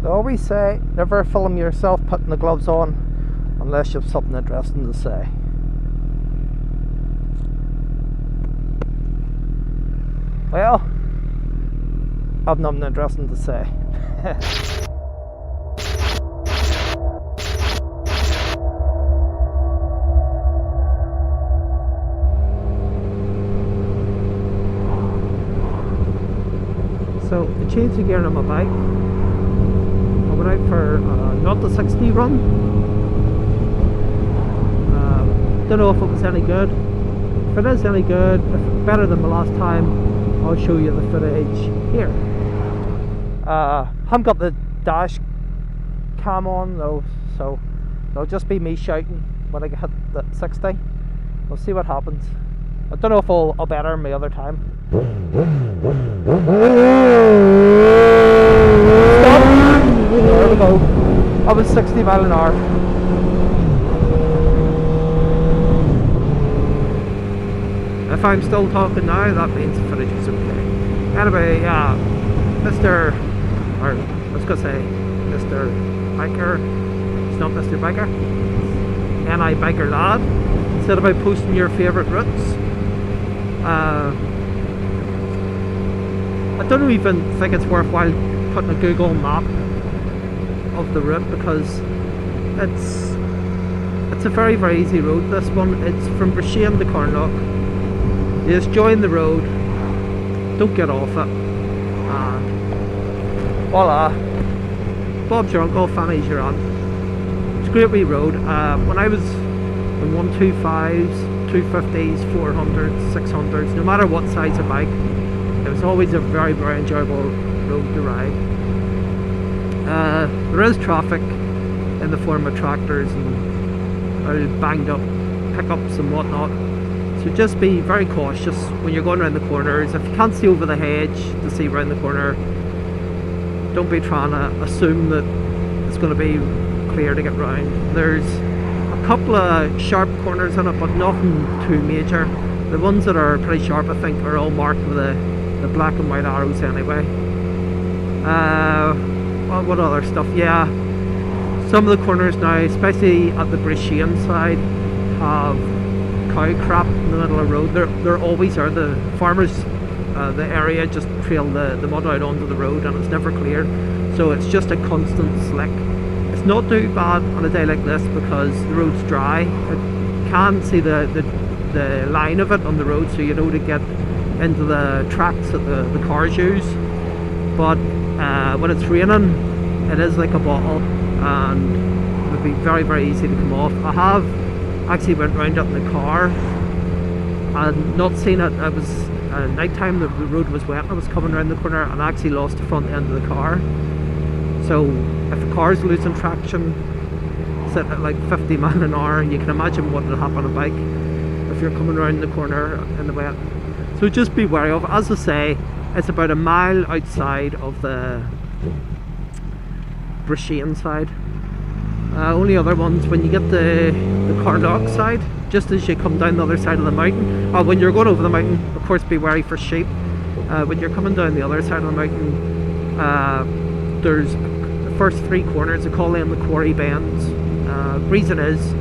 They always say never film yourself putting the gloves on unless you have something interesting to say. Well, I've nothing interesting to say. So I changed the gear on my bike. I went out for not the 60 run. Don't know if it was any good. If it is any good, if it's better than the last time, I'll show you the footage here. I haven't got the dash cam on though, so it'll just be me shouting when I hit the 60. We'll see what happens. I don't know if I'll better my other time. Stop! There we go. I was 60 miles an hour. If I'm still talking now, that means the footage is okay. Anyway, Mr. Biker, it's not Mr. Biker, NI Biker Lad, said about posting your favourite routes. I don't even think it's worthwhile putting a Google map of the route because it's a very, very easy road, this one. It's from Brisbane to Carnock. You just join the road, don't get off it, and voila, Bob's your uncle, Fanny's your aunt. It's a great wee road. When I was in 125s, 250s, 400s, 600s, no matter what size of bike, it was always a very, very enjoyable road to ride. There is traffic in the form of tractors and banged up pickups and whatnot. So just be very cautious when you're going around the corners. If you can't see over the hedge to see around the corner, don't be trying to assume that it's going to be clear to get round. There's a couple of sharp corners in it, but nothing too major. The ones that are pretty sharp, I think, are all marked with the black and white arrows anyway. What other stuff? Yeah, some of the corners now, especially at the Brisbane side, have cow crap in the middle of the road. There always are. The farmers, the area just trail the mud out onto the road and it's never cleared, so it's just a constant slick. It's not too bad on a day like this because the road's dry. You can see the line of it on the road, so you know to get into the tracks that the cars use. But when it's raining, it is like a bottle and it would be very, very easy to come off. I have actually went round it in the car and not seen it. It was night time, the road was wet and I was coming around the corner and I actually lost the front end of the car. So if a car's losing traction sitting at like 50 miles an hour, you can imagine what will happen on a bike if you're coming around the corner in the wet. So just be wary of it. As I say, it's about a mile outside of the Brisbane side. Only other ones, when you get the Carnock side, just as you come down the other side of the mountain, when you're going over the mountain, of course be wary for sheep. When you're coming down the other side of the mountain, there's the first three corners, they call them the quarry bends. Reason is,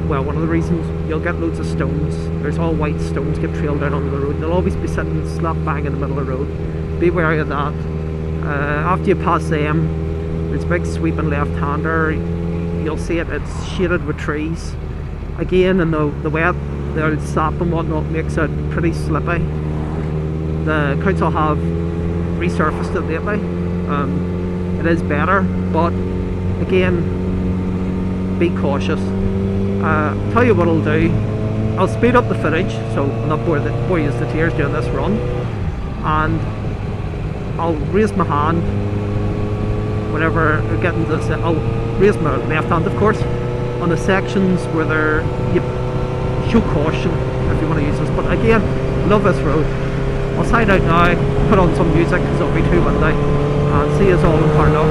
well, one of the reasons, you'll get loads of stones. There's all white stones get trailed down onto the road and they'll always be sitting slap bang in the middle of the road. Be wary of that. After you pass them, there's a big sweeping left-hander. You'll see it's shaded with trees. Again, in the wet, the sap and whatnot makes it pretty slippy. The council have resurfaced it lately. It is better, but again, be cautious. Tell you what I'll do. I'll speed up the footage, so I'll not bore you to tears doing this run, and I'll raise my hand whenever I get into this. I'll raise my left hand, of course, on the sections where you show caution if you want to use this. But again, love this road. I'll sign out now, put on some music because it'll be too windy, and see us all in Carnock.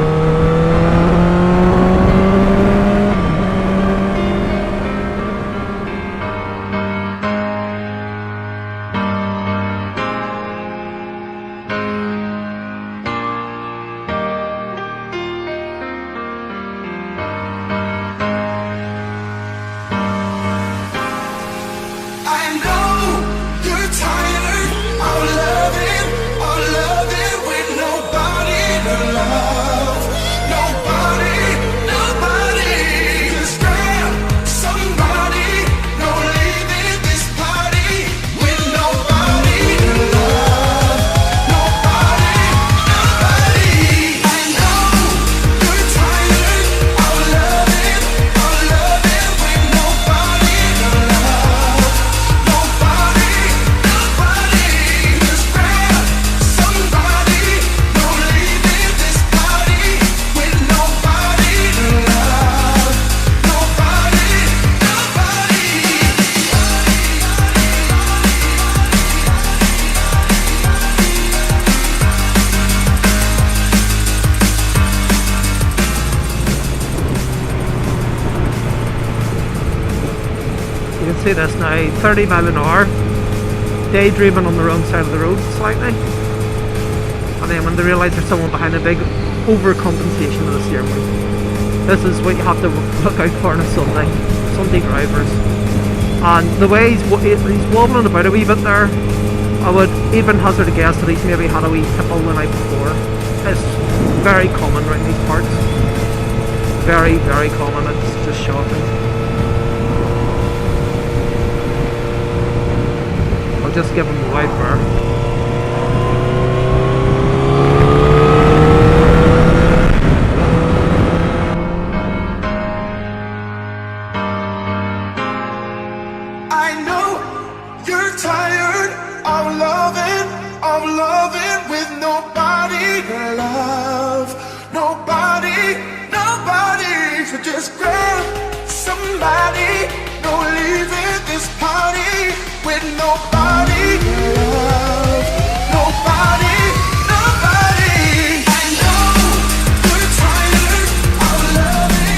see this now, 30 mile an hour, daydreaming on the wrong side of the road slightly. And then when they realise there's someone behind, a big overcompensation of the steering wheel. This is what you have to look out for on a Sunday drivers. And the way he's wobbling about a wee bit there, I would even hazard a guess that he's maybe had a wee tipple the night before. It's very common around these parts. Very, very common. It's just shocking. I'll just give him a wide berth. With nobody to love, nobody, so just grab somebody, no leaving this party with nobody to love, nobody. I know you're tired of loving.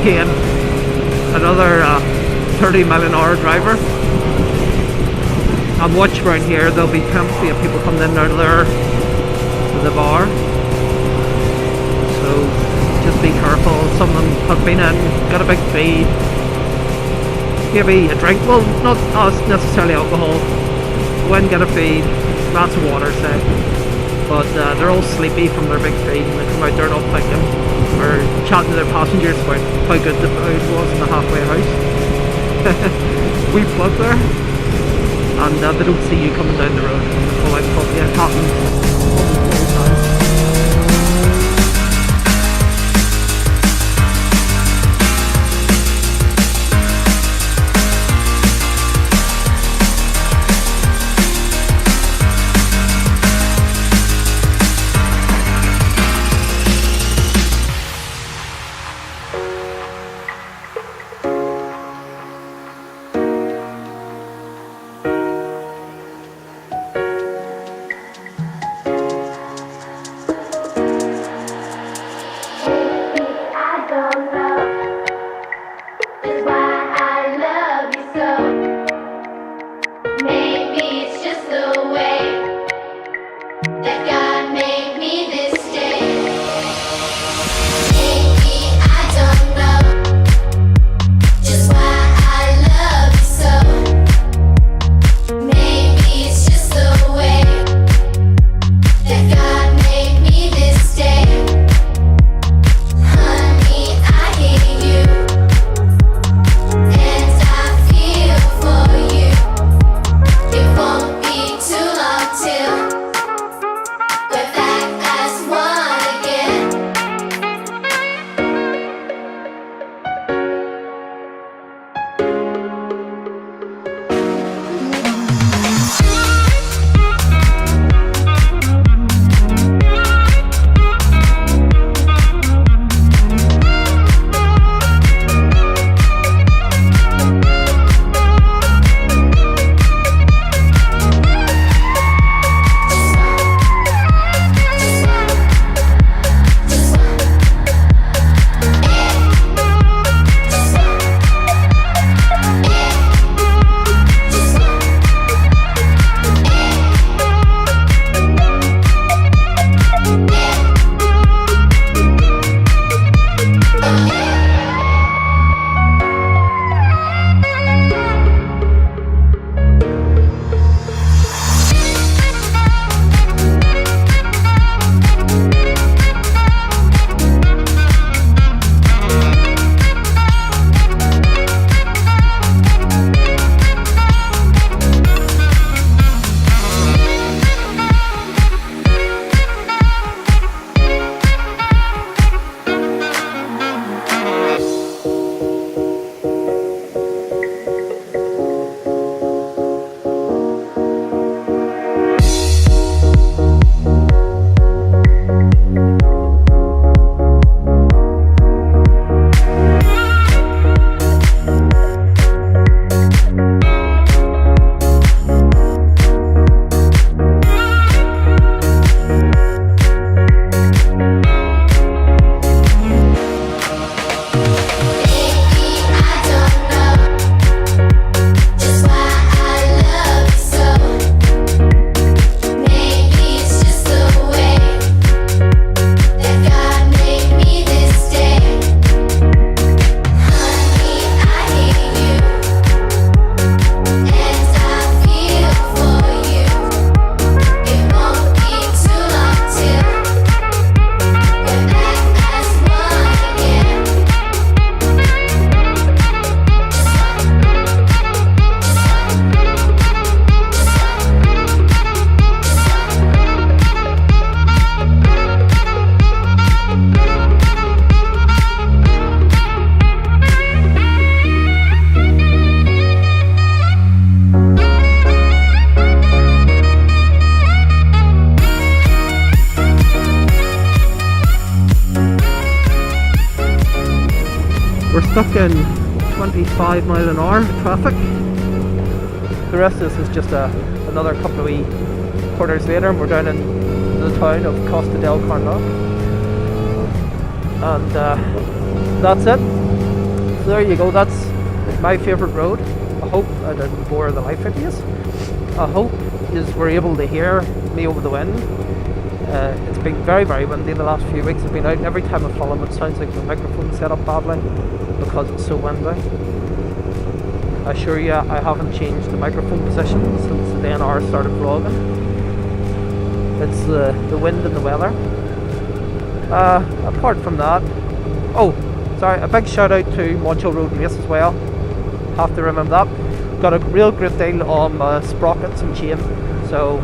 Again, another 30 mile an hour driver. And watch around here, there'll be plenty of people coming in and out of there to the bar. So just be careful. Some of them have been in, got a big feed, maybe a drink, well not necessarily alcohol, go in, get a feed, lots of water say. But they're all sleepy from their big feed and they come out there not thinking, or chatting to their passengers about how good the food was in the halfway house. We plug there. And they don't see you coming down the road. Well, I'm probably it happens almost all the time. stuck in 25 mile an hour traffic. The rest of this is just another couple of wee quarters later, and we're down in the town of Costa del Carnock. And that's it. So there you go, that's my favourite road. I hope I didn't bore the life out of you. I hope you were able to hear me over the wind. It's been very, very windy the last few weeks. I've been out, and every time I film it sounds like the microphone's set up badly because it's so windy. I assure you, I haven't changed the microphone position since the DNR started vlogging. It's the wind and the weather. Apart from that, oh, sorry, a big shout out to Moncho Road and Race as well. Have to remember that. Got a real great deal on sprockets and chain. So,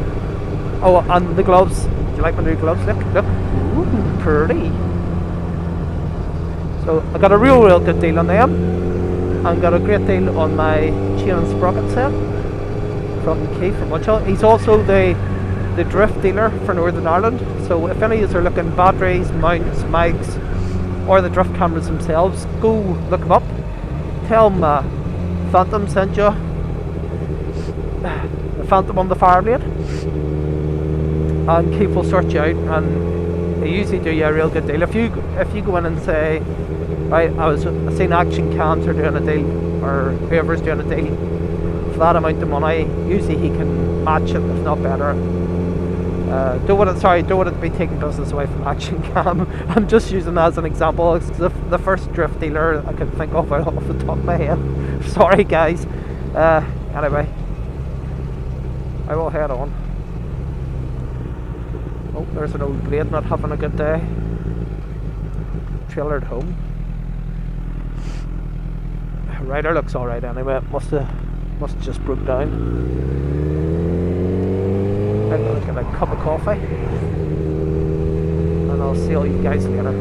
oh, and the gloves. Do you like my new gloves? Look, ooh, pretty. So I got a real good deal on them, and got a great deal on my chain and sprocket set from Keith from Moncho. He's also the drift dealer for Northern Ireland. So if any of you are looking batteries, mounts, mics, or the drift cameras themselves, go look him up. Tell him Phantom sent you. The Phantom on the Fireblade, and Keith will sort you out, and they usually do you a real good deal. If you go in and say, right, I seen Action Cans are doing a deal, or whoever's doing a deal for that amount of money, usually he can match it, if not better. Don't want to be taking business away from Action Cam. I'm just using that as an example. It's the first drift dealer I can think of off the top of my head. Sorry guys. Anyway, I will head on. Oh, there's an old blade not having a good day. Trailered home. Rider looks alright anyway. It must have just broke down. I'm gonna get a cup of coffee, and I'll see all you guys later.